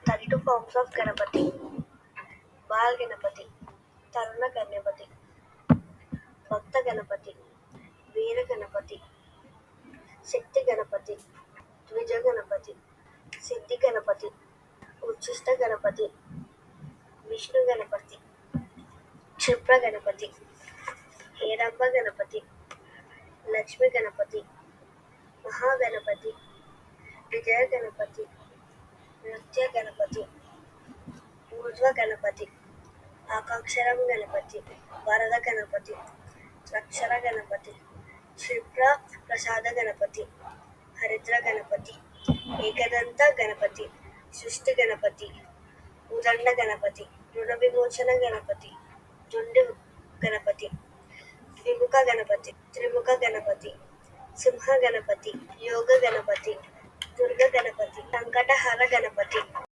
32 forms of Ganapati: Bal Ganapati, Taruna Ganapati, Bhakta Ganapati, Veera Ganapati, Shakti Ganapati, Dvija Ganapati, Siddhi Ganapati, Uchishta Ganapati, Vishnu Ganapati, Kshipra Ganapati, Heramba Ganapati, Lakshmi Ganapati, Maha Ganapati, Vijaya Ganapati, Nritya Ganapati, Urdhva Ganapati, Akaksharam Ganapati, Varada Ganapati, Rakshara Ganapati, Kshipra Prasada Ganapati, Haridra Ganapati, Ekadanta Ganapati, Srishti Ganapati, Udanda Ganapati, Runa Vimochana Ganapati, Dundi Ganapati, Vimukha Ganapati, Trimukha Ganapati, Simha Ganapati, Yoga Ganapati, Durga Ganapati, Sankatahara Ganapati.